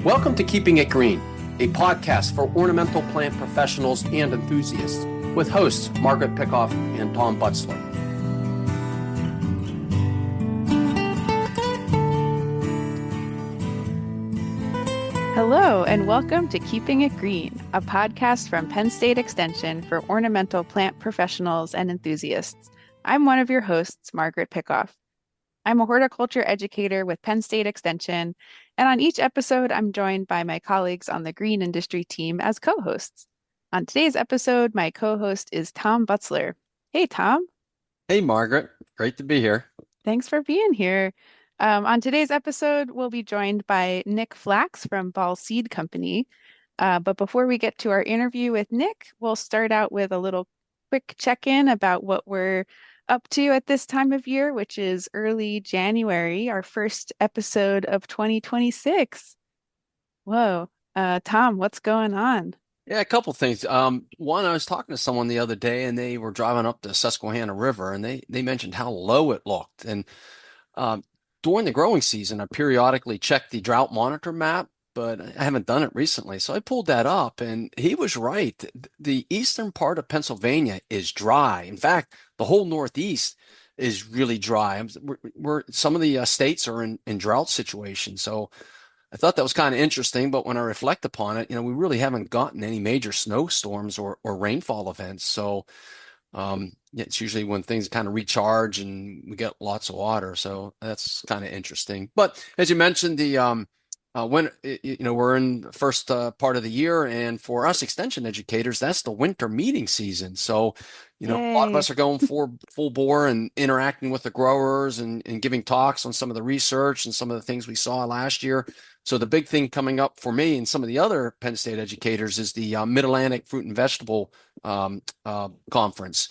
Welcome to Keeping It Green, a podcast for ornamental plant professionals and enthusiasts, with hosts Margaret, Pickoff, and Tom Butzler. Hello, and welcome to Keeping It Green, a podcast from Penn State Extension for ornamental plant professionals and enthusiasts. I'm one of your hosts, Margaret Pickoff. I'm a horticulture educator with Penn State Extension, and on each episode, I'm joined by my colleagues on the green industry team as co-hosts. On today's episode, my co-host is Tom Butzler. Hey, Tom. Hey, Margaret. Great to be here. Thanks for being here. On today's episode, we'll be joined by Nick Flax from Ball Seed Company. But before we get to our interview with Nick, we'll start out with a little quick check-in about what we're up to at this time of year, which is early January, our first episode of 2026. Whoa. Tom, what's going on? Yeah, a couple things. One, I was talking to someone the other day, and they were driving up the Susquehanna River, and they mentioned how low it looked. And during the growing season, I periodically check the drought monitor map, but I haven't done it recently. So I pulled that up, and he was right. The eastern part of Pennsylvania is dry. In fact, the whole Northeast is really dry. Some of the states are in drought situations. So I thought that was kind of interesting, but when I reflect upon it, we really haven't gotten any major snowstorms or rainfall events. So yeah, it's usually when things kind of recharge and we get lots of water. So that's kind of interesting. But as you mentioned, we're in the first part of the year, and for us extension educators, that's the winter meeting season. So, a lot of Yay. us are going for full bore and interacting with the growers and giving talks on some of the research and some of the things we saw last year. So the big thing coming up for me and some of the other Penn State educators is the Mid-Atlantic Fruit and Vegetable Conference.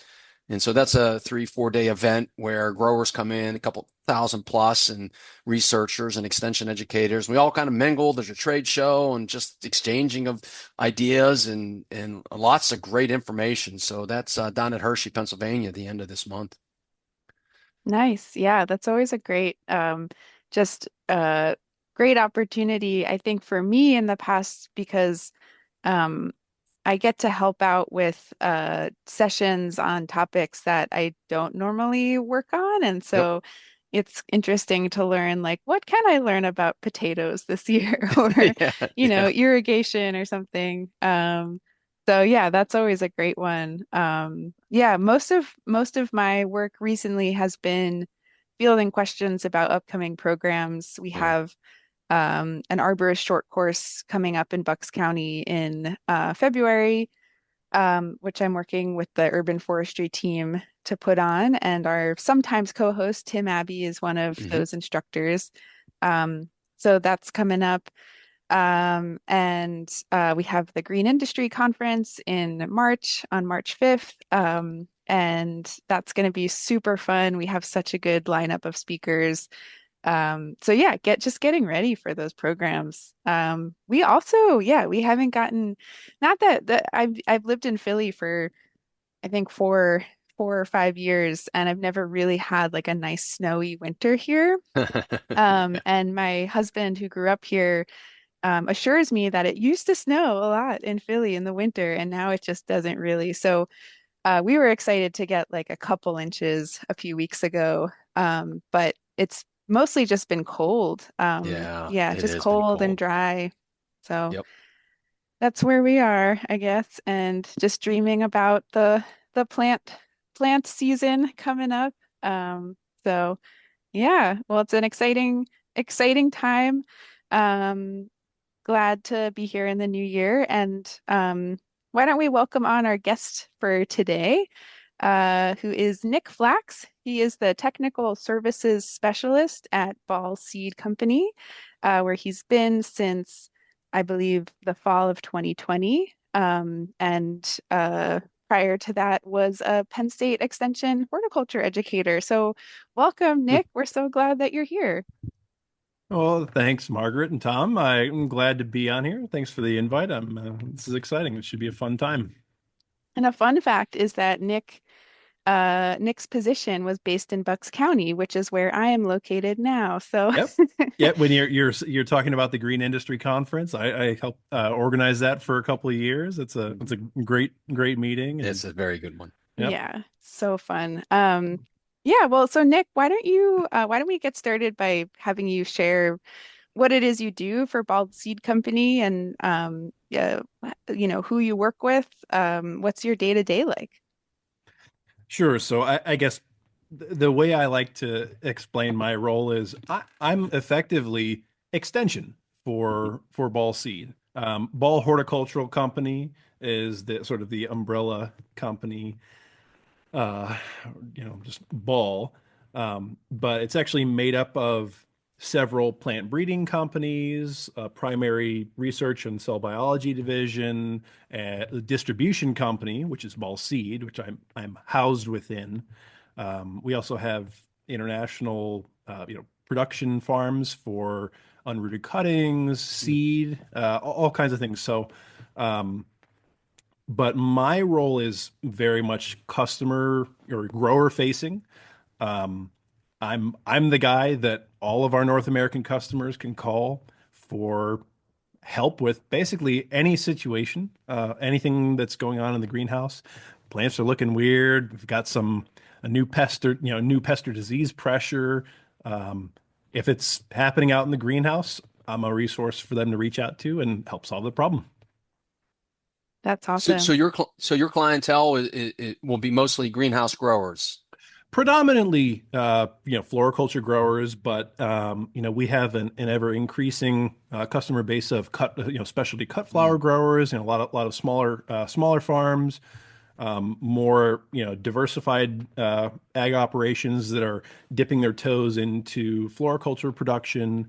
And so that's a 3-4 day event where growers come in, a couple thousand plus, and researchers and extension educators. We all kind of mingle. There's a trade show and just exchanging of ideas and lots of great information. So that's down at Hershey, Pennsylvania, at the end of this month. Nice. Yeah, that's always a great, just great opportunity, I think, for me in the past because um, I get to help out with sessions on topics that I don't normally work on. And Yep. so it's interesting to learn, like, what can I learn about potatoes this year or, Yeah. Yeah. irrigation or something. So yeah, that's always a great one. Yeah, most of my work recently has been fielding questions about upcoming programs. We Yeah. have an arborist short course coming up in Bucks County in February, which I'm working with the urban forestry team to put on. And our sometimes co-host, Tim Abbey, is one of Hmm. those instructors. So that's coming up. And we have the Green Industry Conference in March, on March 5th. And that's going to be super fun. We have such a good lineup of speakers. So yeah, getting ready for those programs. We also, yeah, we haven't gotten, not that I've lived in Philly for I think four or 5 years, and I've never really had like a nice snowy winter here. And my husband, who grew up here, assures me that it used to snow a lot in Philly in the winter, and now it just doesn't really. So we were excited to get like a couple inches a few weeks ago, but it's mostly just been cold. Yeah, Yeah, it just has been cold and cold. dry. So Yep. that's where we are, I guess, and just dreaming about the plant season coming up. So yeah, well, it's an exciting time. Um, Glad to be here in the new year. And why don't we welcome on our guest for today, who is Nick Flax. He is the technical services specialist at Ball Seed Company, where he's been since, I believe, the fall of 2020. And prior to that was a Penn State Extension horticulture educator. So welcome, Nick. We're so glad that you're here. Well, thanks, Margaret and Tom. I'm glad to be on here. Thanks for the invite. This is exciting. It should be a fun time. And a fun fact is that Nick Nick's position was based in Bucks County, which is where I am located now. So Yep. Yeah, when you're talking about the Green Industry Conference, I helped organize that for a couple of years. It's a great meeting, and It's a very good one. yep. yeah, so fun. Yeah, well, so Nick, why don't we get started by having you share what it is you do for Bald Seed Company and yeah, who you work with. What's your day to day like? Sure. So I guess the way I like to explain my role is I'm effectively extension for Ball Seed. Ball Horticultural Company is the sort of the umbrella company, uh, just Ball. But it's actually made up of several plant breeding companies, a primary research and cell biology division, a distribution company, which is Ball Seed, which I'm housed within. We also have international, production farms for unrooted cuttings, seed, all kinds of things. So, um, but my role is very much customer or grower facing. Um, I'm the guy that all of our North American customers can call for help with basically any situation, anything that's going on in the greenhouse. Plants are looking weird. We've got a new pest or disease pressure. Um, if it's happening out in the greenhouse, I'm a resource for them to reach out to and help solve the problem. That's So, awesome. so your clientele will be mostly greenhouse growers. Predominantly, floriculture growers, but we have an ever increasing customer base of specialty cut flower Mm. growers, and a lot of smaller farms, more diversified ag operations that are dipping their toes into floriculture production.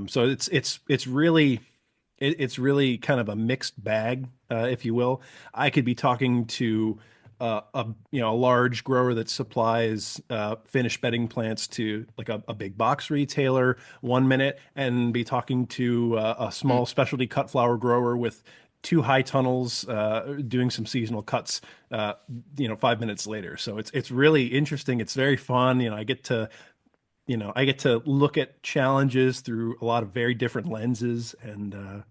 So it's really kind of a mixed bag, if you will. I could be talking to a large grower that supplies finished bedding plants to like a big box retailer 1 minute, and be talking to a Mm. small specialty cut flower grower with two high tunnels doing some seasonal cuts 5 minutes later. So it's really interesting. It's very fun. I get to look at challenges through a lot of very different lenses, and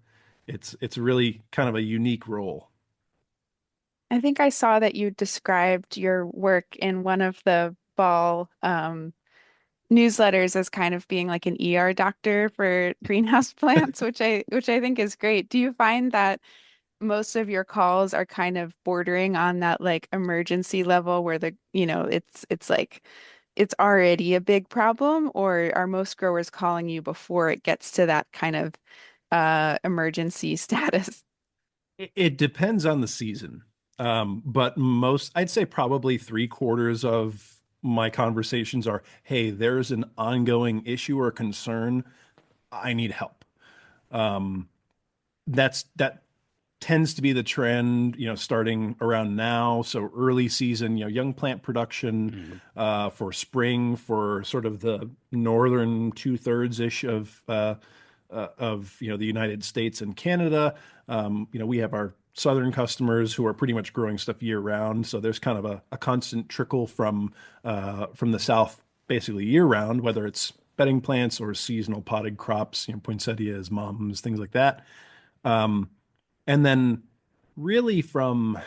it's really kind of a unique role. I think I saw that you described your work in one of the Ball newsletters as kind of being like an ER doctor for greenhouse plants, which I think is great. Do you find that most of your calls are kind of bordering on that like emergency level where it's like it's already a big problem, or are most growers calling you before it gets to that kind of emergency status? It depends on the season. But I'd say probably three-quarters of my conversations are, hey, there's an ongoing issue or concern. I need help. Um, that tends to be the trend, starting around now. So early season, young plant production Mm. for spring for sort of the northern two-thirds ish of the United States and Canada. We have our southern customers who are pretty much growing stuff year round. So there's kind of a constant trickle from the south basically year round, whether it's bedding plants or seasonal potted crops, poinsettias, mums, things like that. Um, and then really from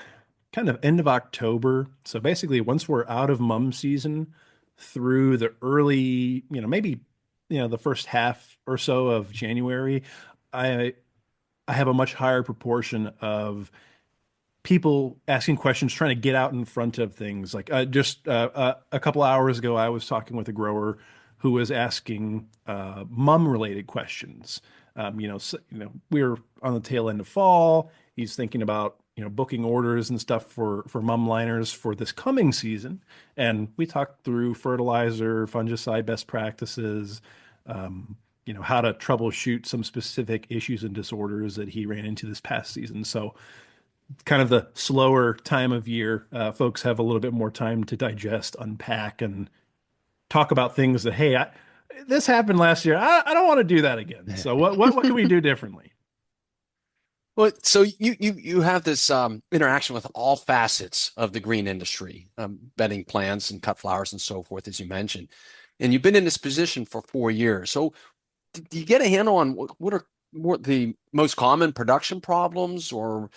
kind of end of October, so basically once we're out of mum season through the early, maybe, the first half or so of January, I I have a much higher proportion of people asking questions, trying to get out in front of things. Like just a couple hours ago, I was talking with a grower who was asking mum related questions. We're on the tail end of fall. He's thinking about booking orders and stuff for mum liners for this coming season, and we talked through fertilizer, fungicide best practices. How to troubleshoot some specific issues and disorders that he ran into this past season. So kind of the slower time of year, folks have a little bit more time to digest, unpack, and talk about things that, hey, this happened last year. I don't want to do that again. So what can we do differently? Well, so you have this interaction with all facets of the green industry, bedding plants and cut flowers and so forth, as you mentioned. And you've been in this position for 4 years. So do you get a handle on what are more the most common production problems, or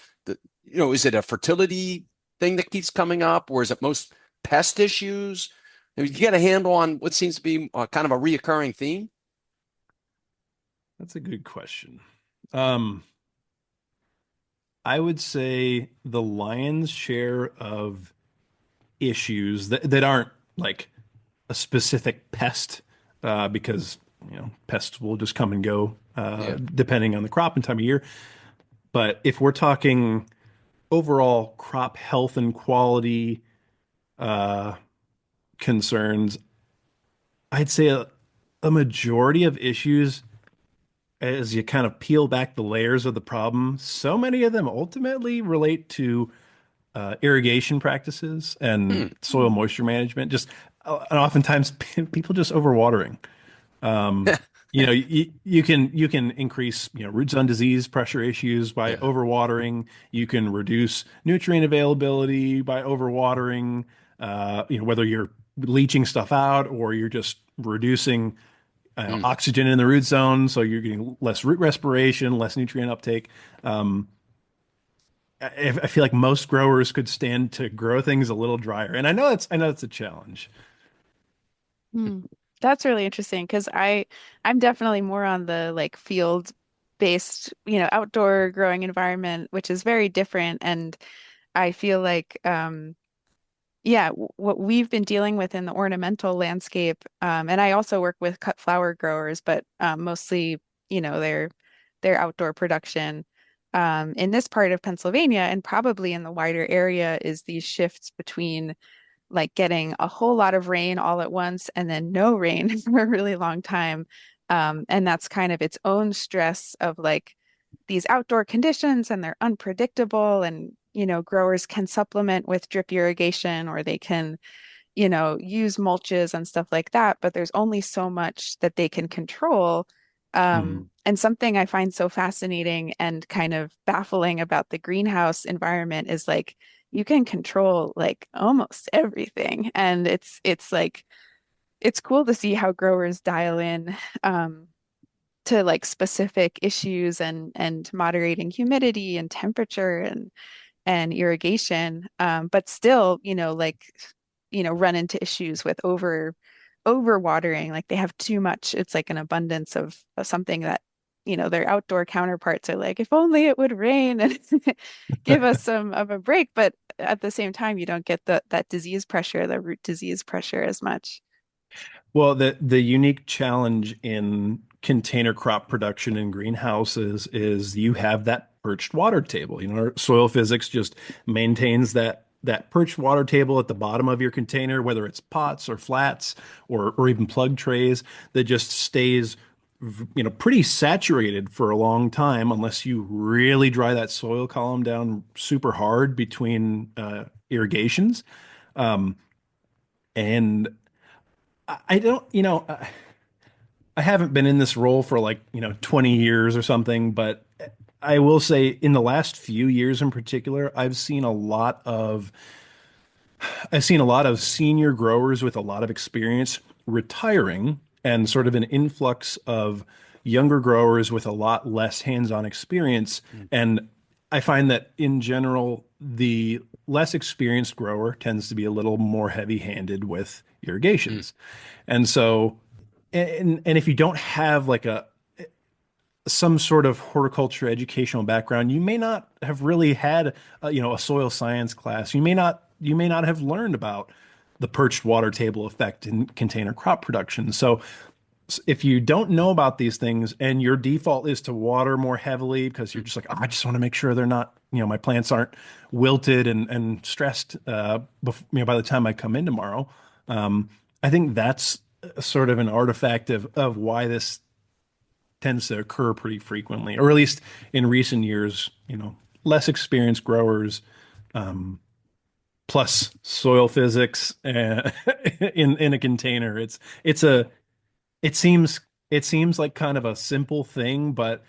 is it a fertility thing that keeps coming up, or is it most pest issues? I mean, you get a handle on what seems to be kind of a reoccurring theme? That's a good question. Um, I would say the lion's share of issues that aren't like a specific pest, because pests will just come and go Yeah. depending on the crop and time of year. But if we're talking overall crop health and quality uh, concerns, I'd say a majority of issues, as you kind of peel back the layers of the problem, so many of them ultimately relate to irrigation practices and Hmm. soil moisture management. Just and oftentimes people just overwatering. You can increase root zone disease pressure issues by Yeah. overwatering. You can reduce nutrient availability by overwatering. Whether you're leaching stuff out or you're just reducing Hmm. oxygen in the root zone, so you're getting less root respiration, less nutrient uptake. Um, I feel like most growers could stand to grow things a little drier, and I know it's a challenge. Hmm. That's really interesting because I'm definitely more on the like field based, outdoor growing environment, which is very different. And I feel like yeah, what we've been dealing with in the ornamental landscape, and I also work with cut flower growers, but mostly, their outdoor production. In this part of Pennsylvania and probably in the wider area is these shifts between like getting a whole lot of rain all at once and then no rain for a really long time. And that's kind of its own stress of like these outdoor conditions and they're unpredictable. And, growers can supplement with drip irrigation or they can, use mulches and stuff like that, but there's only so much that they can control. Mhm. And something I find so fascinating and kind of baffling about the greenhouse environment is like you can control like almost everything. And it's like it's cool to see how growers dial in to like specific issues and moderating humidity and temperature and irrigation. But still, like, run into issues with overwatering. Like they have too much. It's like an abundance of something that, their outdoor counterparts are like, if only it would rain and give us some of a break. But at the same time, you don't get that disease pressure, the root disease pressure as much. Well, the unique challenge in container crop production in greenhouses is you have that perched water table. Soil physics just maintains that perched water table at the bottom of your container, whether it's pots or flats or even plug trays, that just stays pretty saturated for a long time unless you really dry that soil column down super hard between irrigations. Um, and I don't, I haven't been in this role for like, 20 years or something, but I will say in the last few years in particular, I've seen a lot of senior growers with a lot of experience retiring and sort of an influx of younger growers with a lot less hands-on experience. Hmm. And I find that in general, the less experienced grower tends to be a little more heavy-handed with Hmm. irrigations. And so, and if you don't have like some sort of horticulture educational background, you may not have really had a soil science class. You may not have learned about the perched water table effect in container crop production. So if you don't know about these things and your default is to water more heavily because you're just like, "Oh, I just want to make sure they're not, my plants aren't wilted and stressed by the time I come in tomorrow." I think that's sort of an artifact of why this tends to occur pretty frequently, or at least in recent years, less experienced growers, um, plus soil physics in a container. It seems like kind of a simple thing, but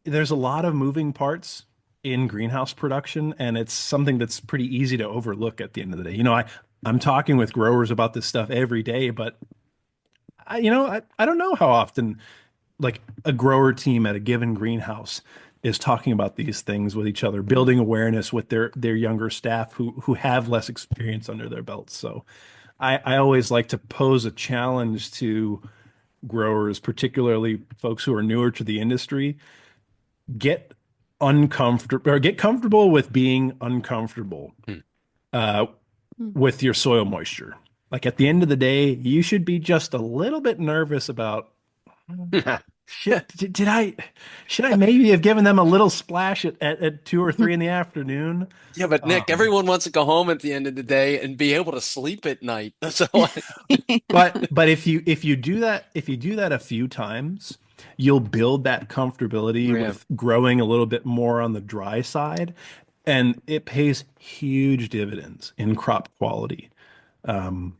there's a lot of moving parts in greenhouse production, and it's something that's pretty easy to overlook at the end of the day. I'm talking with growers about this stuff every day, but I don't know how often like a grower team at a given greenhouse is talking about these things with each other, building awareness with their younger staff who have less experience under their belts. So I always like to pose a challenge to growers, particularly folks who are newer to the industry, get uncomfortable or get comfortable with being uncomfortable Hmm. uh, Mm. with your soil moisture. Like at the end of the day, you should be just a little bit nervous about did I should I maybe have given them a little splash at 2 or 3 in the afternoon? Yeah, but Nick, Um, everyone wants to go home at the end of the day and be able to sleep at night. So, but if you do that a few times, you'll build that comfortability yeah. with growing a little bit more on the dry side, and it pays huge dividends in crop quality. Um,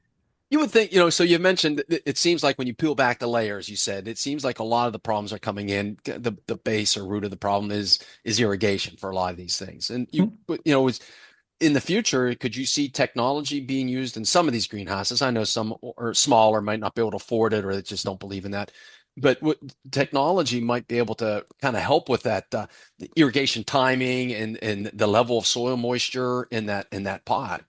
You would think, so you mentioned it seems like when you peel back the layers, you said it seems like a lot of the problems are coming in. The base or root of the problem is irrigation for a lot of these things. And is in the future, could you see technology being used in some of these greenhouses? I know some are small or might not be able to afford it, or they just don't believe in that. But what technology might be able to kind of help with that the irrigation timing and the level of soil moisture in that pot.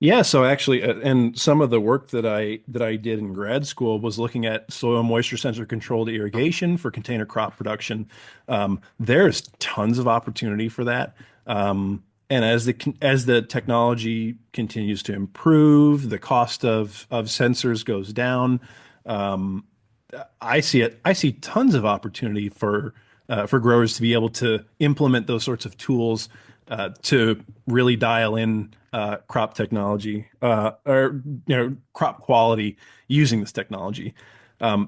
Yeah, so actually, and some of the work that I did in grad school was looking at soil moisture sensor controlled irrigation for container crop production. There's tons of opportunity for that. And as the technology continues to improve, the cost of sensors goes down. Um, I see it. I see tons of opportunity for growers to be able to implement those sorts of tools to really dial in crop technology or crop quality using this technology.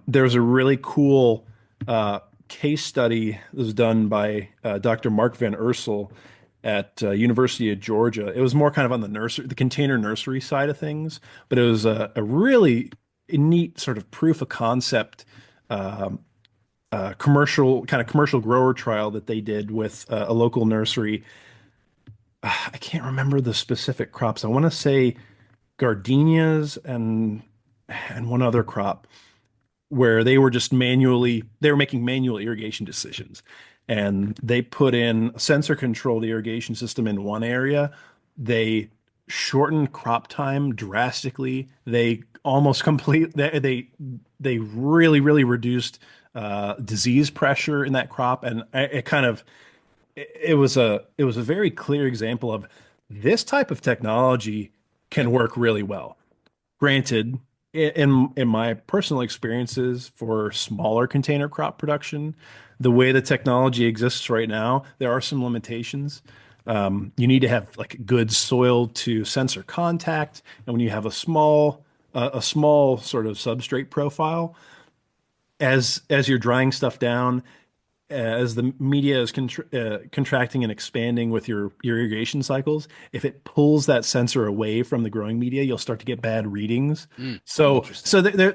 There's a really cool case study that was done by Dr. Mark Van Ursel at University of Georgia. It was more kind of on the container nursery side of things, but it was a really neat sort of proof of concept um, commercial grower trial that they did with a local nursery. I can't remember the specific crops. I want to say gardenias and one other crop where they were making manual irrigation decisions. And they put in a sensor controlled irrigation system in one area. They shortened crop time drastically. They really, really reduced disease pressure in that crop. And it was a very clear example of this type of technology can work really well. Granted, in my personal experiences for smaller container crop production, the way the technology exists right now, there are some limitations. You need to have like good soil to sensor contact, and when you have a small sort of substrate profile, as you're drying stuff down, as the media is contracting and expanding with your irrigation cycles, if it pulls that sensor away from the growing media, you'll start to get bad readings. Mm, So, interesting. so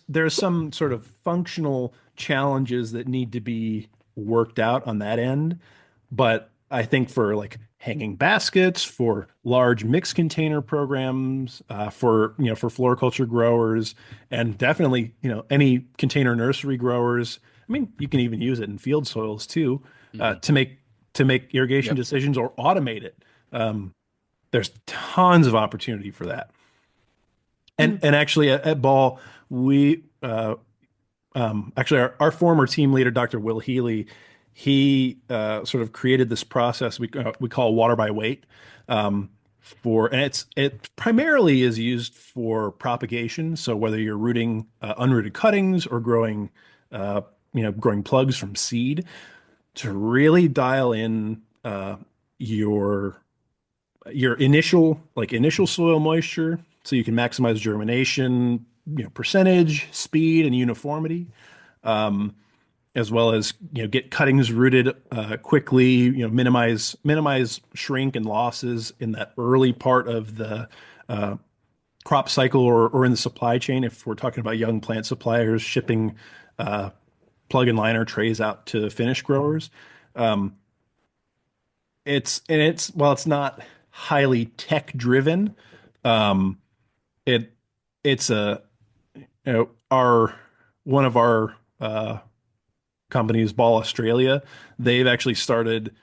there's some sort of functional challenges that need to be worked out on that end. But I think for like hanging baskets, for large mixed container programs, for floriculture growers, and definitely any container nursery growers. I mean, you can even use it in field soils too, Mhm. to make irrigation Yep. decisions or automate it. Um, there's tons of opportunity for that. And Mm. and actually at Ball, we actually our former team leader, Dr. Will Healy, he sort of created this process we call water by weight. And it primarily is used for propagation. So whether you're rooting unrooted cuttings or growing plugs from seed, to really dial in your initial soil moisture, so you can maximize germination, percentage, speed, and uniformity, as well as get cuttings rooted quickly, minimize shrink and losses in that early part of the uh, crop cycle or in the supply chain. If we're talking about young plant suppliers shipping plug and liner trays out to finish growers. Um, it's while it's not highly tech driven, um, it it's a our one of our companies, Ball Australia, they've actually started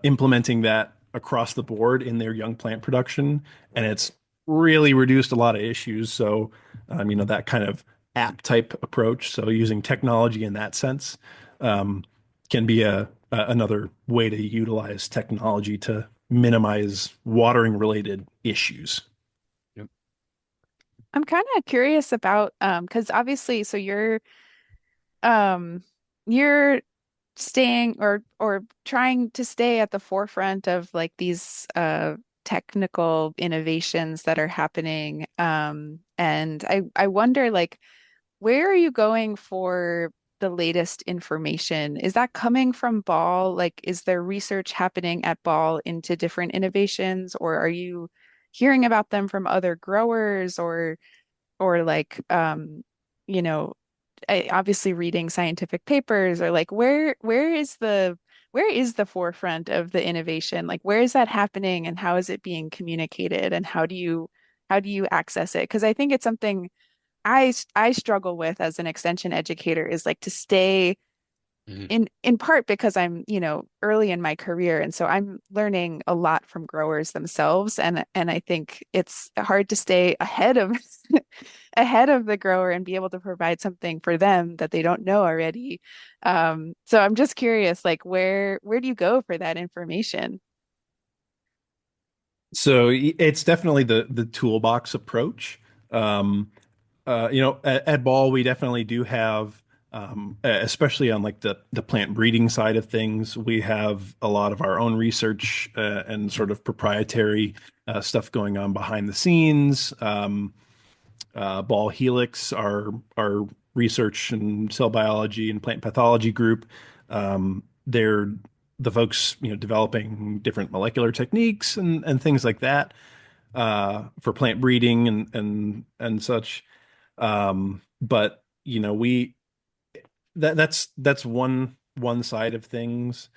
implementing that across the board in their young plant production, and it's really reduced a lot of issues. So, that kind of app type approach, so using technology in that sense, um, can be another way to utilize technology to minimize watering related issues. Yep. I'm kind of curious about because obviously, so um you're staying or trying to stay at the forefront of like these technical innovations that are happening. And I wonder like where are you going for the latest information? Is that coming from Ball? Like, is there research happening at Ball into different innovations, or are you hearing about them from other growers or like you know obviously reading scientific papers or like where is the forefront of the innovation? Like where is that happening and how is it being communicated and how do you access it? Because I think it's something I struggle with as an extension educator is like to stay Mhm. in part because I'm, early in my career and so I'm learning a lot from growers themselves and I think it's hard to stay ahead of ahead of the grower and be able to provide something for them that they don't know already. So I'm just curious, like where do you go for that information? So it's definitely the toolbox approach. Um, at Ball, we definitely do have, especially on like the plant breeding side of things, we have a lot of our own research and sort of proprietary stuff going on behind the scenes. Ball Helix, our research and cell biology and plant pathology group, they're the folks developing different molecular techniques and things like that for plant breeding and such. But we that's one side of things.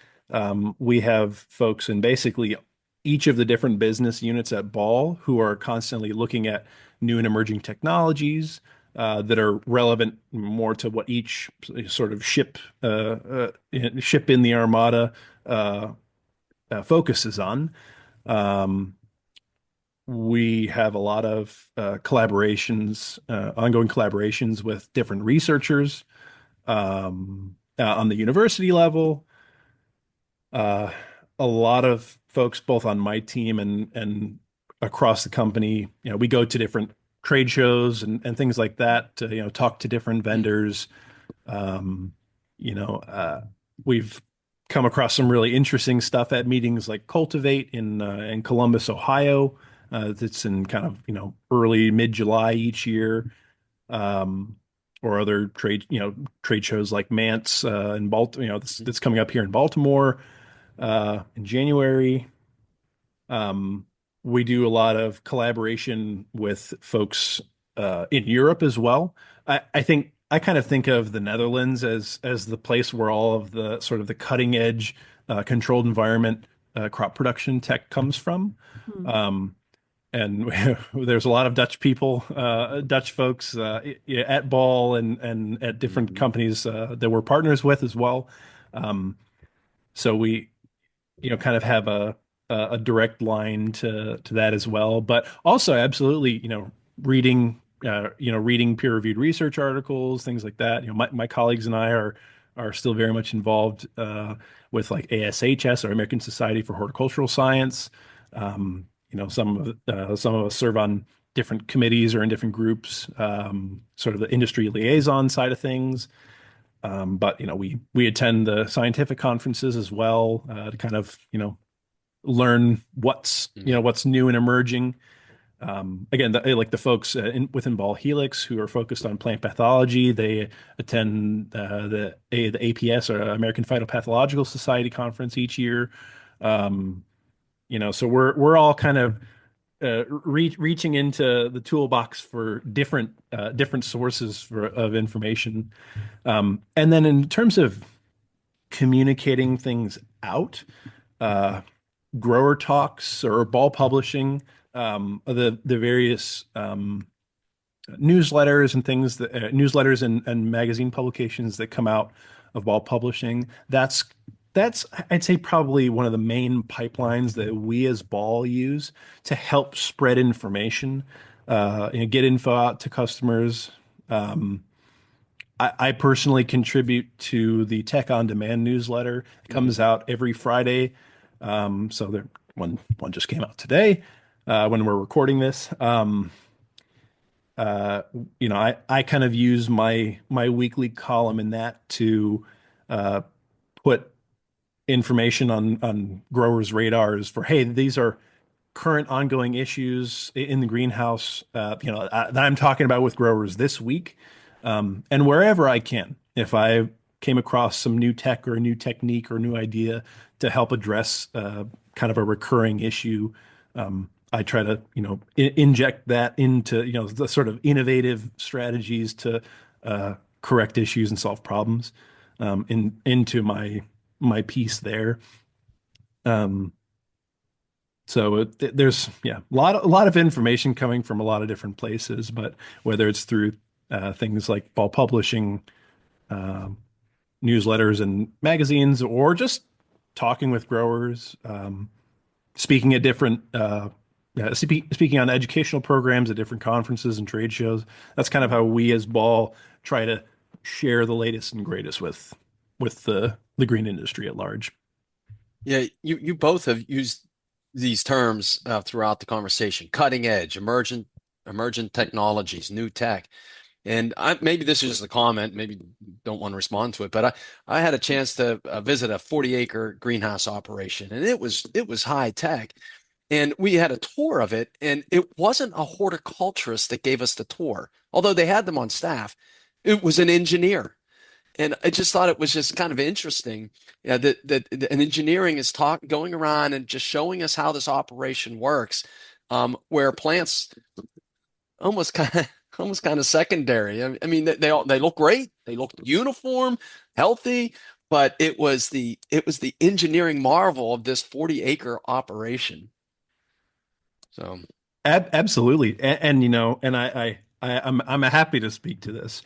We have folks in basically each of the different business units at Ball who are constantly looking at new and emerging technologies that are relevant more to what each sort of ship in the armada uh, focuses on. Um, we have a lot of ongoing collaborations with different researchers on the university level. Uh, a lot of folks, both on my team and across the company, we go to different trade shows and things like that to, talk to different vendors. Um, you know, uh, we've come across some really interesting stuff at meetings like Cultivate in Columbus, Ohio. That's in kind of, early mid-July each year. Um, or other trade shows like Mance in Baltimore, that's coming up here in Baltimore in January. Um, we do a lot of collaboration with folks in Europe as well. I think I kind of think of the Netherlands as the place where all of the sort of the cutting edge controlled environment crop production tech comes from. Hmm. Um, and there's a lot of Dutch people, Dutch folks at Ball and at different Mhm. companies that we're partners with as well. So we kind of have a direct line to that as well. But also, absolutely, reading peer-reviewed research articles, things like that. My colleagues and I are still very much involved with like ASHS, or American Society for Horticultural Science. Some of us serve on different committees or in different groups, sort of the industry liaison side of things. But we attend the scientific conferences as well to kind of learn Mhm. what's new and emerging. Again, like the folks within Ball Helix who are focused on plant pathology, they attend the APS, or American Phytopathological Society conference each year. So we're all kind of reaching into the toolbox for different sources of information. And then in terms of communicating things out, uh, grower talks or ball publishing, the various newsletters and things that newsletters and magazine publications that come out of ball publishing. That's I'd say probably one of the main pipelines that we as ball use to help spread information, get info out to customers. Um, I personally contribute to the Tech on Demand newsletter. It Mhm. comes out every Friday. So there, one just came out today when we're recording this. Uh, I kind of use my weekly column in that to uh, put information on growers' radars for, hey, these are current ongoing issues in the greenhouse, that I'm talking about with growers this week, and wherever I can. If I came across some new tech or a new technique or a new idea to help address kind of a recurring issue, I try to, inject that into, the sort of innovative strategies to correct issues and solve problems into my piece there. Um, so there's a lot of information coming from a lot of different places, but whether it's through things like ball publishing, um, newsletters and magazines, or just talking with growers, speaking at different speaking on educational programs at different conferences and trade shows. That's kind of how we as ball try to share the latest and greatest with the green industry at large. Yeah, you both have used these terms throughout the conversation: cutting edge, emergent technologies, new tech. And maybe this is just a comment, maybe you don't want to respond to it, but I had a chance to visit a 40-acre greenhouse operation, and it was high tech. And we had a tour of it, and it wasn't a horticulturist that gave us the tour, although they had them on staff. It was an engineer. And I just thought it was just kind of interesting, yeah, that an engineering is going around and just showing us how this operation works, where plants almost kind of almost kind of secondary. I mean, they look great, they look uniform, healthy, but it was the engineering marvel of this 40-acre operation. So Absolutely, and I'm happy to speak to this.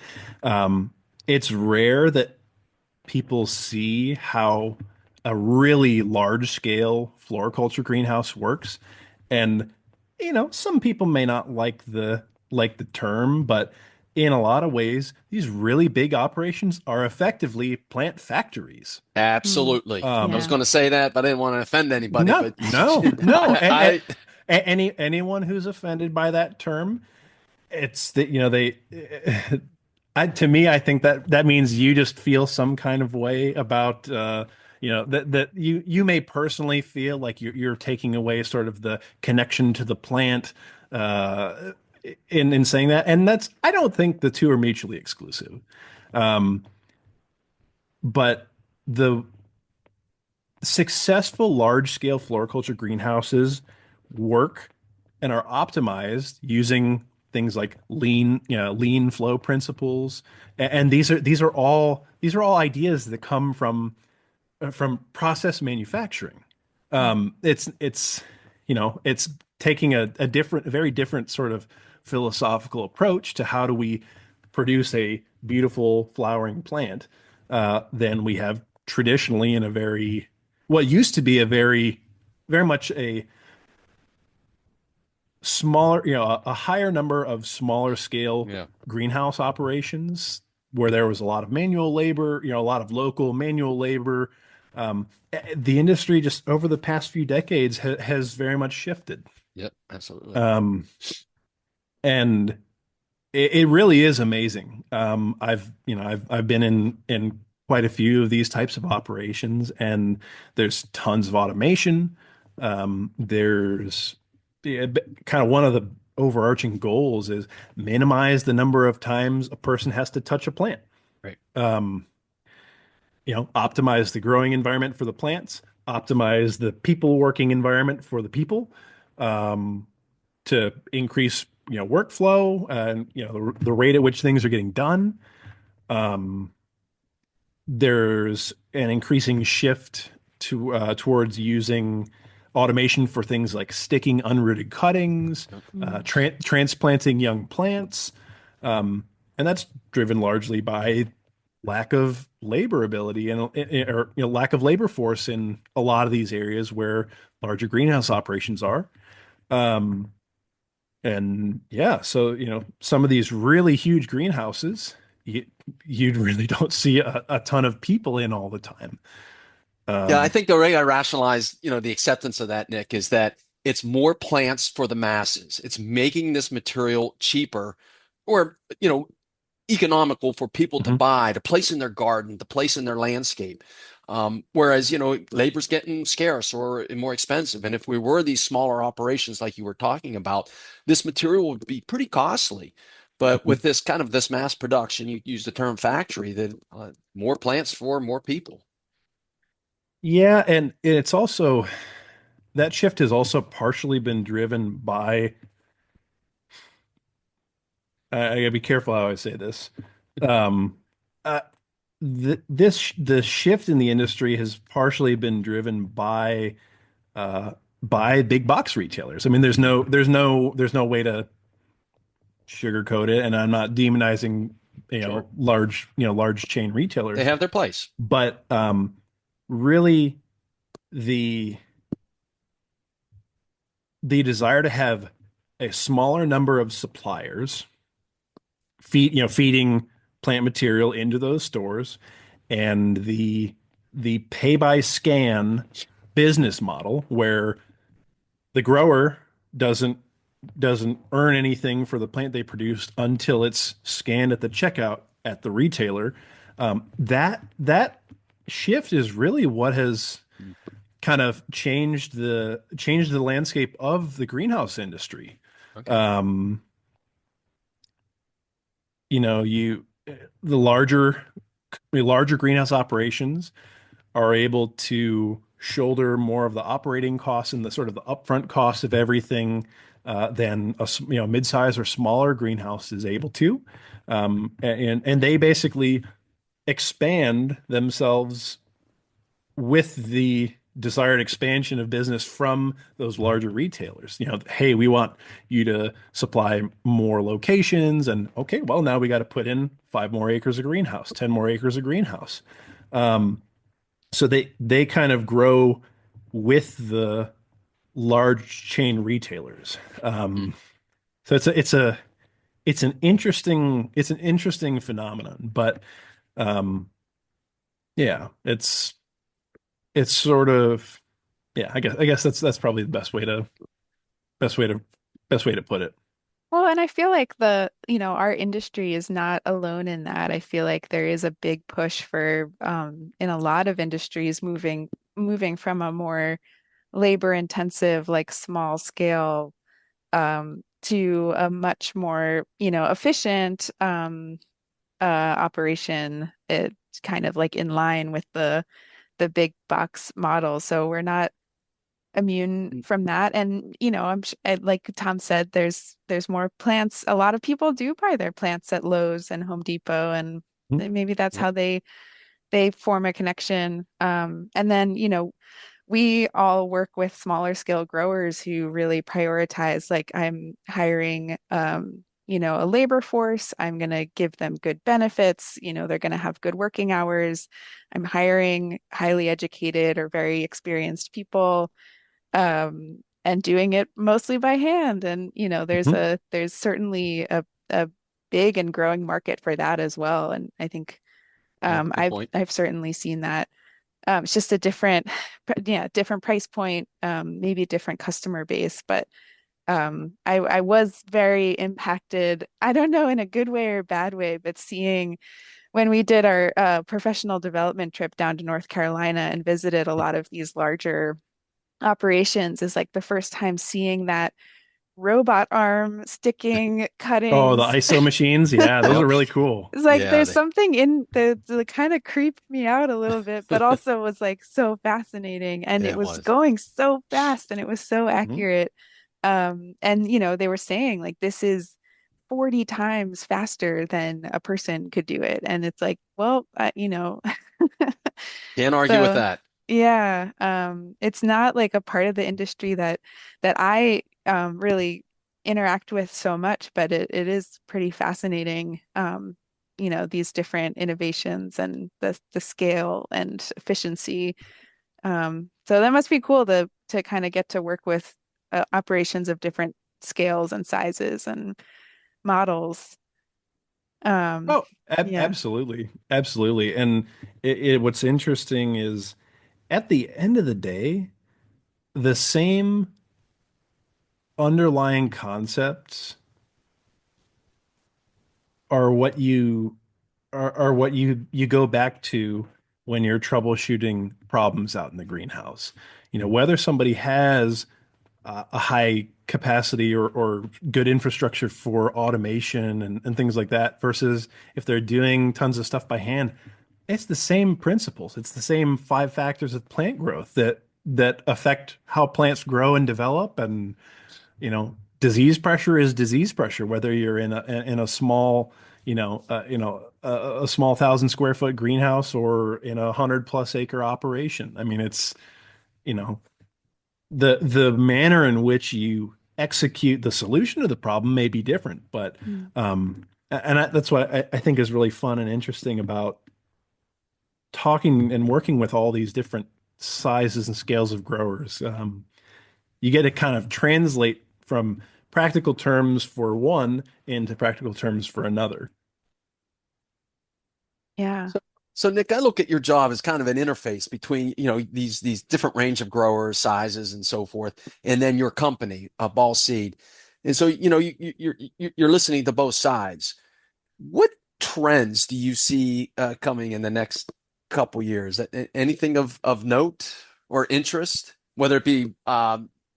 It's rare that people see how a really large scale floriculture greenhouse works, and some people may not like the term, but in a lot of ways, these really big operations are effectively plant factories. Mm, absolutely, I was Um, yeah. going to say that, but I didn't want to offend anybody. no, But no, no. I Anyone who's offended by that term, it's that they to me, I think that means you just feel some kind of way about that you may personally feel like you're taking away sort of the connection to the plant uh in saying that, and that's I don't think the two are mutually exclusive. um but the successful large scale floriculture greenhouses work and are optimized using things like lean flow principles. And these are all ideas that come from process manufacturing. Mm, It's taking a very different sort of philosophical approach to how do we produce a beautiful flowering plant than we have traditionally in a very what used to be a very much a smaller, a higher number of smaller scale yeah. greenhouse operations where there was a lot of manual labor, a lot of local manual labor. The industry just over the past few decades has very much shifted. Yep, absolutely. Um, and it really is amazing. I've been in quite a few of these types of operations, and there's tons of automation. There's kind of one of the overarching goals is minimize the number of times a person has to touch a plant. Right. Um, Optimize the growing environment for the plants, optimize the people working environment for the people. Um, to increase, workflow and, the rate at which things are getting done. Um, there's an increasing shift towards using automation for things like sticking unrooted cuttings, Mm. transplanting young plants, and that's driven largely by lack of labor ability and or lack of labor force in a lot of these areas where larger greenhouse operations are. Um, and yeah, so some of these really huge greenhouses, you you really don't see a ton of people in all the time. Yeah, I Um, think the way I rationalize, the acceptance of that, Nick, is that it's more plants for the masses. It's making this material cheaper or, economical for people to mhm. buy, to place in their garden, to place in their landscape. Whereas, labor's getting scarce or more expensive. And if we were these smaller operations like you were talking about, this material would be pretty costly. But with this kind of this mass production, you use the term factory, that more plants for more people. Yeah, and it's also that shift has also partially been driven by I gotta be careful how I say this. Um, uh, the shift in the industry has partially been driven uh, by big box retailers. I mean, there's no way to sugarcoat it, and I'm not demonizing Sure. large chain They retailers, have their place. but really the the desire to have a smaller number of suppliers feeding plant material into those stores, and the pay by scan business model where the grower doesn't earn anything for the plant they produced until it's scanned at the checkout at the retailer. That shift is really what has kind of changed the landscape of the greenhouse industry. Okay. Um, you the larger greenhouse operations are able to shoulder more of the operating costs and the sort of the upfront cost of everything than mid-size or smaller greenhouse is able to, and they basically expand themselves with the desired expansion of business from those larger retailers. Hey, we want you to supply more locations, and okay, well, now we got to put in 5 more acres of greenhouse, 10 more acres of greenhouse. So they kind of grow with the large chain retailers. Hmm. So it's an interesting phenomenon, but um, yeah, it's sort of yeah. I guess that's probably the best way to best way to put it. Well, and I feel like our industry is not alone in that. I feel like there is a big push for in a lot of industries moving from a more labor intensive, like small scale to a much more, efficient operation. It's kind of like in line with the big box model. So we're not immune from that. And like Tom said, there's more plants. A lot of people do buy their plants at Lowe's and Home Depot, and Mhm. maybe that's Yep. how they form a connection. And then we all work with smaller scale growers who really prioritize, like, I'm hiring a labor force. I'm going to give them good benefits. They're going to have good working hours. I'm hiring highly educated or very experienced people, and doing it mostly by hand. And Mhm. there's certainly a big and growing market for that as well. And I think Yeah, good I've point. I've certainly seen that. It's just a different, yeah, different price point, maybe a different customer base, but I was very impacted. I don't know in a good way or bad way, but seeing when we did our professional development trip down to North Carolina and visited a lot of these larger operations is like the first time seeing that robot arm sticking Oh, the cuttings. ISO machines, yeah, those are Yep. really cool. It's like Yeah, there's they, something in the kind of creeped me out a little bit, but also was like so fascinating. And yeah, it it was was. going so fast and it was so Mhm. accurate. And they were saying like this is 40 times faster than a person could do it. And it's like, well, Can't argue with so that. yeah, it's not like a part of the industry that I really interact with so much, but it is pretty fascinating. These different innovations and the scale and efficiency. So that must be cool to kind of get to work with operations of different scales and sizes and models. Um, Oh, yeah, absolutely. Absolutely. And what's interesting is at the end of the day, the same underlying concepts are what you go back to when you're troubleshooting problems out in the greenhouse. Whether somebody has a high capacity or good infrastructure for automation and things like that versus if they're doing tons of stuff by hand, it's the same principles. It's the same five factors of plant growth that affect how plants grow and develop. And disease pressure is disease pressure, whether you're in a small, a small 1,000 square foot greenhouse or in 100+ acre operation. I mean, it's you know the manner in which you execute the solution to the problem may be different, but Mm. that's what I think is really fun and interesting about talking and working with all these different sizes and scales of growers. You get to kind of translate from practical terms for one into practical terms for another. Yeah. So Nick, I look at your job as kind of an interface between, these different range of growers, sizes, and so forth, and then your company, Ball Seed. And so, you're listening to both sides. What trends do you see coming in the next couple years? Anything of note or interest, whether it be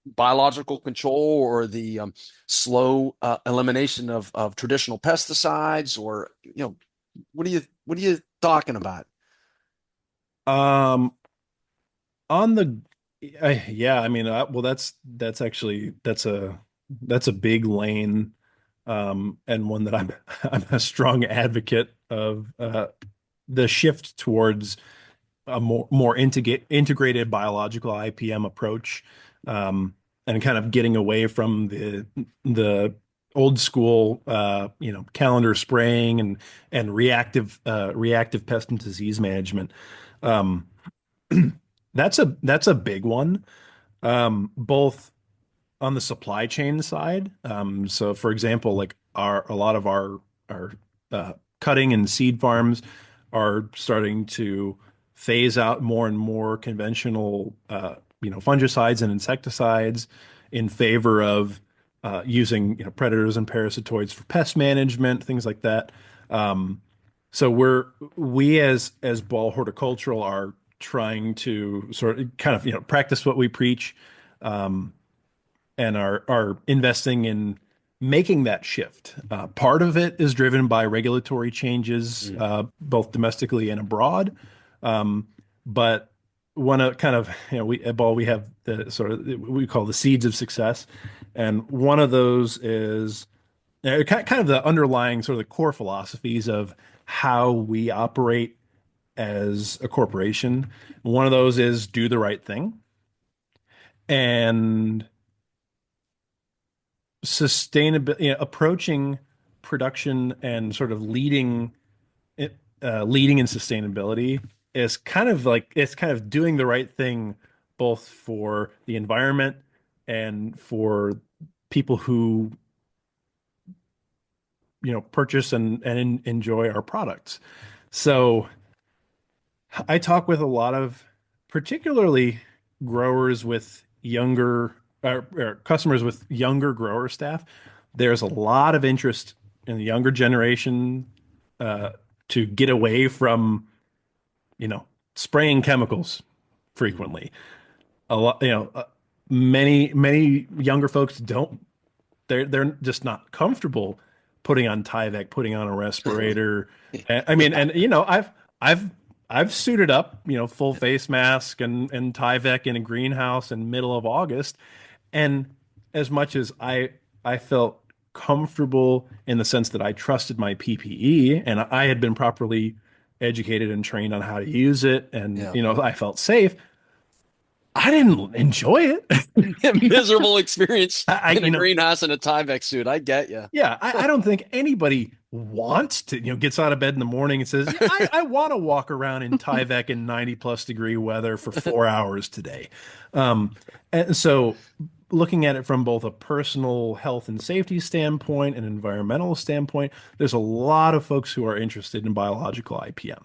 biological control or the slow elimination of traditional pesticides, or what are you talking about? Um, on the, yeah, I mean, well, that's actually that's a big lane, and one that I'm I'm a strong advocate of, the shift towards a more integrated biological IPM approach, and kind of getting away from the old school, calendar spraying and reactive pest and disease management. Um, that's a big one, both on the supply chain side. So for example, like a lot of our cutting and seed farms are starting to phase out more and more conventional, fungicides and insecticides in favor of using, predators and parasitoids for pest management, things like that. So we as Ball Horticultural are trying to sort of kind of, practice what we preach, and are investing in making that shift. Part of it is driven by regulatory changes, Mm. both domestically and abroad. But one of kind of, we at Ball, we have the sort of we call the seeds of success, and one of those is kind of the underlying sort of the core philosophies of how we operate as a corporation. One of those is do the right thing. And sustainability, approaching production and sort of leading in sustainability is kind of like it's kind of doing the right thing both for the environment and for people who purchase and enjoy our products. So I talk with a lot of particularly growers with younger, or customers with younger grower staff. There's a lot of interest in the younger generation, uh, to get away from, spraying chemicals Mm. frequently. A lot, many younger folks don't. They're just not comfortable putting on Tyvek, putting on a respirator. I mean, Yeah. and I've I've suited up, full face mask and Tyvek in a greenhouse in middle of August, and as much as I felt comfortable in the sense that I trusted my PPE and I had been properly educated and trained on how to use it, and Yeah. I felt safe. I didn't enjoy it. Miserable experience I in a greenhouse in a Tyvek suit. I get you. Yeah, I don't think anybody wants to, gets out of bed in the morning and says, yeah, I want to walk around in Tyvek in 90 plus degree weather for 4 hours today. Um, and so looking at it from both a personal health and safety standpoint and environmental standpoint, there's a lot of folks who are interested in biological IPM.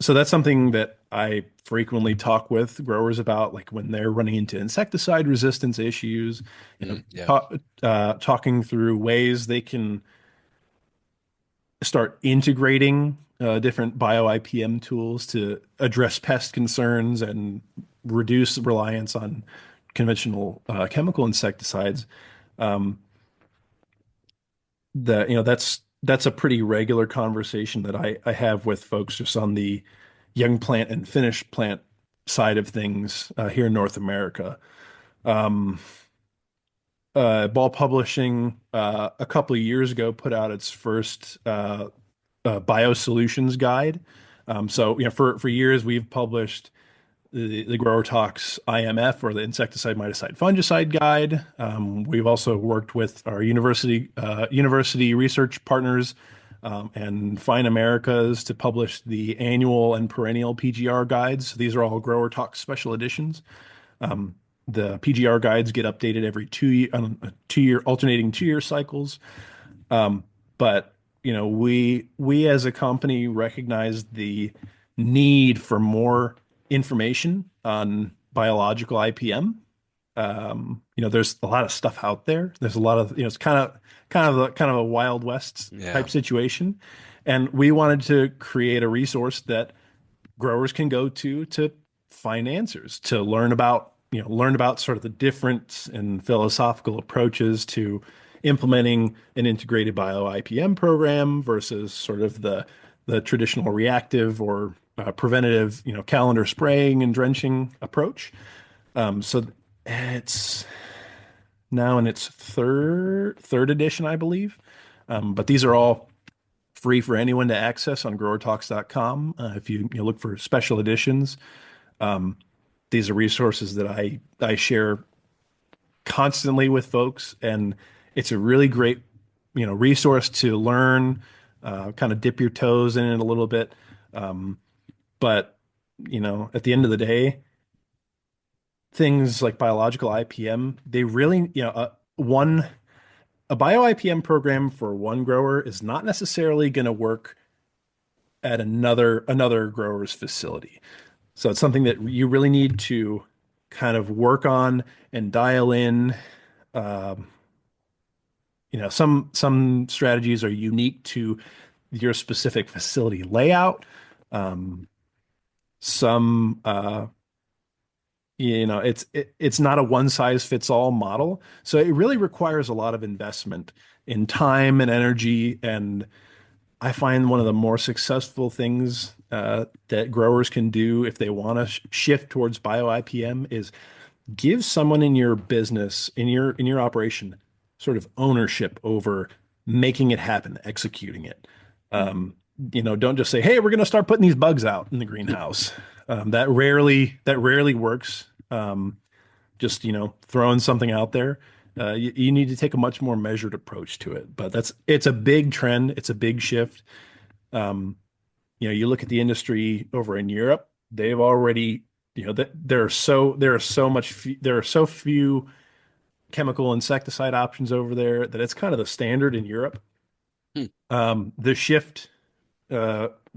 So that's something that I frequently talk with growers about, like when they're running into insecticide resistance issues, Yeah. talking through ways they can start integrating different bio IPM tools to address pest concerns and reduce reliance on conventional chemical insecticides. Um, that's a pretty regular conversation that I have with folks just on the young plant and finished plant side of things here in North America. Um, Ball Publishing a couple of years ago put out its first biosolutions guide. So for years we've published the Grower Talks IMF, or the Insecticide Miticide Fungicide Guide. We've also worked with our university research partners and Fine Americas to publish the annual and perennial PGR guides. These are all Grower Talks special editions. The PGR guides get updated every 2 year alternating 2 year cycles. But we as a company recognize the need for more information on biological IPM. There's a lot of stuff out there. There's a lot of, it's kind of a Wild West Yeah. type situation. And we wanted to create a resource that growers can go to find answers, to learn about sort of the difference in philosophical approaches to implementing an integrated bio IPM program versus sort of the traditional reactive or preventative, calendar spraying and drenching approach. So it's now in its third edition, I believe. But these are all free for anyone to access on growertalks.com. If you look for special editions, these are resources that I share constantly with folks, and it's a really great resource to learn, kind of dip your toes in it a little bit. But at the end of the day, things like biological IPM, they really, one a bio IPM program for one grower is not necessarily going to work at another grower's facility. So it's something that you really need to kind of work on and dial in. Um, some strategies are unique to your specific facility layout. Um, some it's not a one size fits all model. So it really requires a lot of investment in time and energy. And I find one of the more successful things that growers can do if they want to shift towards bio IPM is give someone in your business, in your operation, sort of ownership over making it happen, executing it. Um, don't just say, "Hey, we're going to start putting these bugs out in the greenhouse." That rarely works. Just throwing something out there. You need to take a much more measured approach to it. But it's a big trend. It's a big shift. Um, you look at the industry over in Europe, they've already, there are so few chemical insecticide options over there that it's kind of the standard in Europe. Hmm. The shift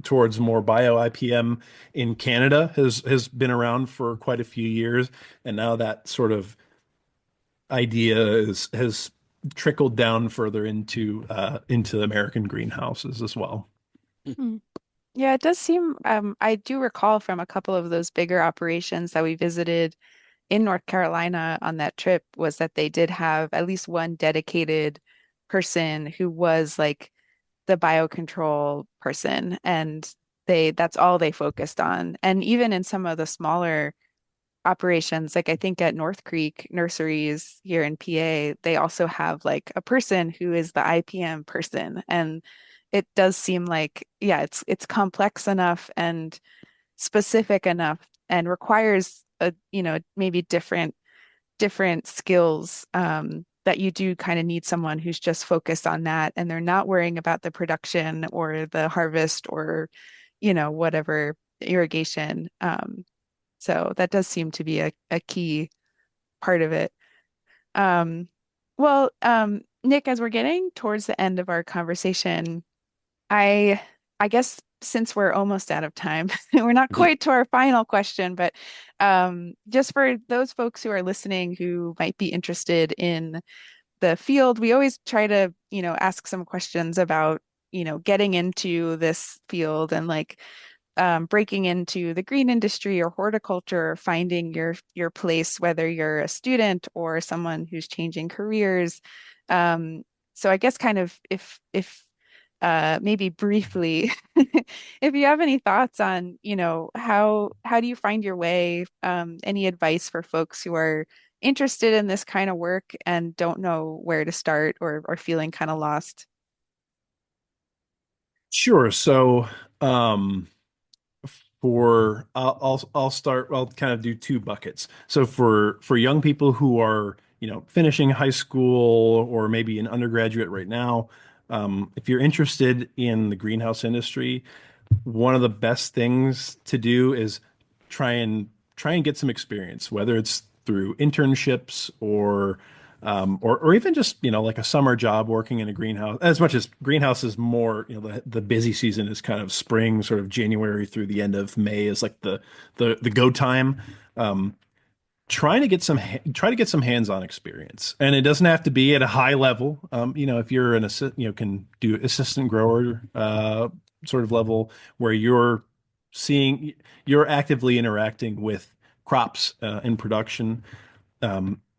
towards more bio IPM in Canada has been around for quite a few years, and now that sort of idea has trickled down further into American greenhouses as well. Hmm. Yeah, it does seem, I do recall from a couple of those bigger operations that we visited in North Carolina on that trip was that they did have at least one dedicated person who was like the biocontrol person, and that's all they focused on. And even in some of the smaller operations. Like I think at North Creek Nurseries here in PA, they also have like a person who is the IPM person. And it does seem like, yeah, it's complex enough and specific enough and requires a, maybe different skills that you do kind of need someone who's just focused on that and they're not worrying about the production or the harvest or, whatever irrigation. So that does seem to be a key part of it. Um, Nick, as we're getting towards the end of our conversation, I I guess since we're almost out of time, we're not Yeah. quite to our final question, but just for those folks who are listening who might be interested in the field, we always try to, ask some questions about, getting into this field and like breaking into the green industry or horticulture, finding your place, whether you're a student or someone who's changing careers. Um, so I guess kind of if maybe briefly, if you have any thoughts on, how do you find your way? Any advice for folks who are interested in this kind of work and don't know where to start or feeling kind of lost? Sure. So, um, I'll start. I'll kind of do two buckets. So for young people who are finishing high school or maybe an undergraduate right now, if you're interested in the greenhouse industry, one of the best things to do is try and get some experience, whether it's through internships or even just like a summer job working in a greenhouse. As much as greenhouse is more, the busy season is kind of spring, sort of January through the end of May is like the go time. Um, try to get some hands-on experience, and it doesn't have to be at a high level. If you're an assist, can do assistant grower sort of level where seeing you're actively interacting with crops in production.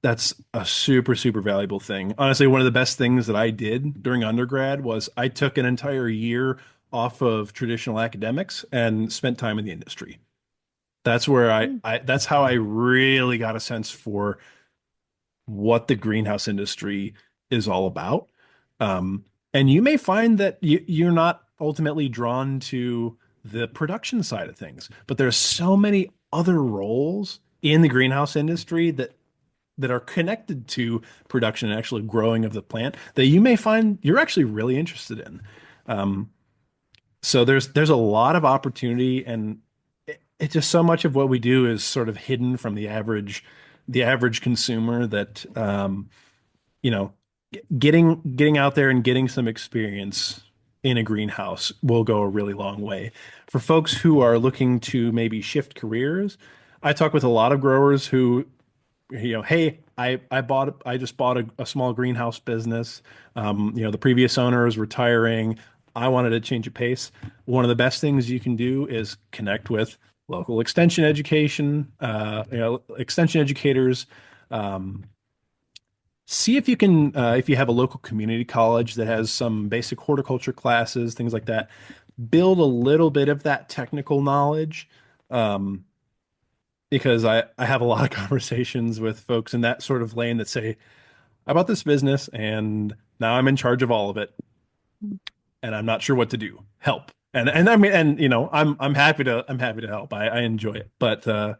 That's a super, super valuable thing. Honestly, one of the best things that I did during undergrad was I took an entire year off of traditional academics and spent time in the industry. That's where Mm. that's how I really got a sense for what the greenhouse industry is all about. And you may find that you're not ultimately drawn to the production side of things, but there's so many other roles in the greenhouse industry that are connected to production and actually growing of the plant that you may find you're actually really interested in. Um, so there's a lot of opportunity, and it's just so much of what we do is sort of hidden from the average consumer that you know getting out there and getting some experience in a greenhouse will go a really long way. For folks who are looking to maybe shift careers, I talk with a lot of growers who hey, I just bought a small greenhouse business. The previous owner is retiring. I wanted to change a pace. One of the best things you can do is connect with local extension educators. Um, See if you can, if you have a local community college that has some basic horticulture classes, things like that, build a little bit of that technical knowledge. Um, because I have a lot of conversations with folks in that sort of lane that say, I bought this business and now I'm in charge of all of it and I'm not sure what to do. Help. And I mean, and I'm happy to help. I enjoy it. But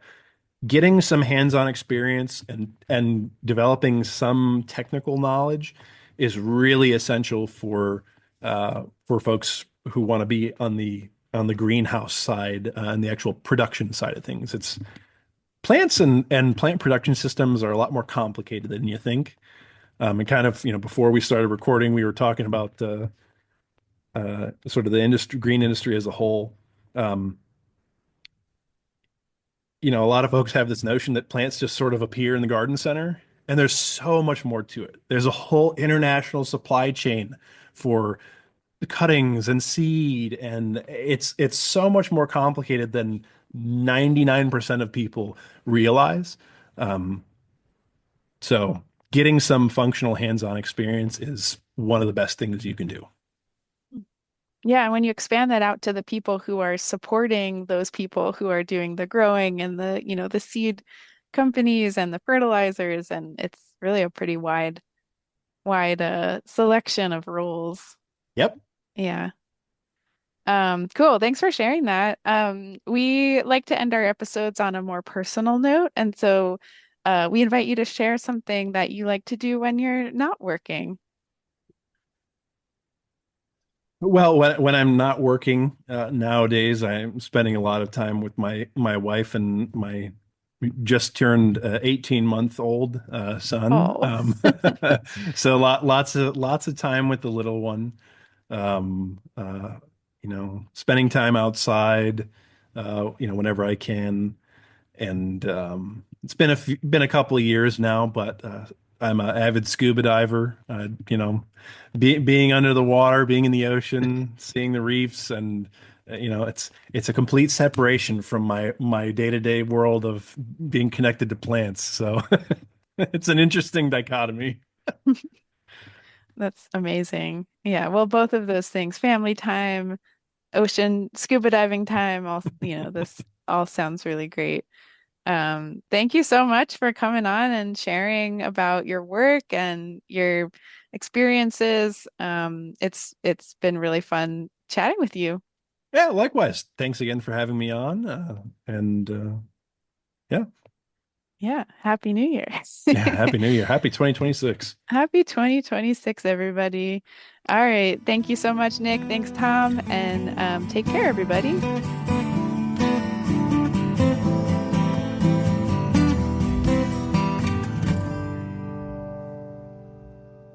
getting some hands-on experience and developing some technical knowledge is really essential for folks who want to be on the greenhouse side and the actual production side of things. It's plants and plant production systems are a lot more complicated than you think. And kind of, before we started recording, we were talking about sort of the green industry as a whole. Um, a lot of folks have this notion that plants just sort of appear in the garden center, and there's so much more to it. There's a whole international supply chain for the cuttings and seed, and it's so much more complicated than 99% of people realize. Um, So getting some functional hands-on experience is one of the best things you can do. Yeah, and when you expand that out to the people who are supporting those people who are doing the growing and the seed companies and the fertilizers, and it's really a pretty wide selection of roles. Yep. Yeah. Cool. Thanks for sharing that. We like to end our episodes on a more personal note, and so we invite you to share something that you like to do when you're not working. Well, when I'm not working nowadays, I'm spending a lot of time with my wife and my just turned 18-month-old son. Oh, So lots of time with the little one. Um, uh, spending time outside, whenever I can. And it's been a couple of years now, but I'm an avid scuba diver. Being under the water, being in the ocean, seeing the reefs, and it's a complete separation from my day-to-day world of being connected to plants. So it's an interesting dichotomy. that's amazing. Yeah, well, both of those things, family time, ocean, scuba diving time, all, this all sounds really great. Thank you so much for coming on and sharing about your work and your experiences. It's been really fun chatting with you. Yeah, likewise. Thanks again for having me on. And yeah, Yeah, Happy New Year. yeah, Happy New Year. Happy 2026. Happy 2026, everybody. All right. Thank you so much, Nick. Thanks, Tom. And take care, everybody.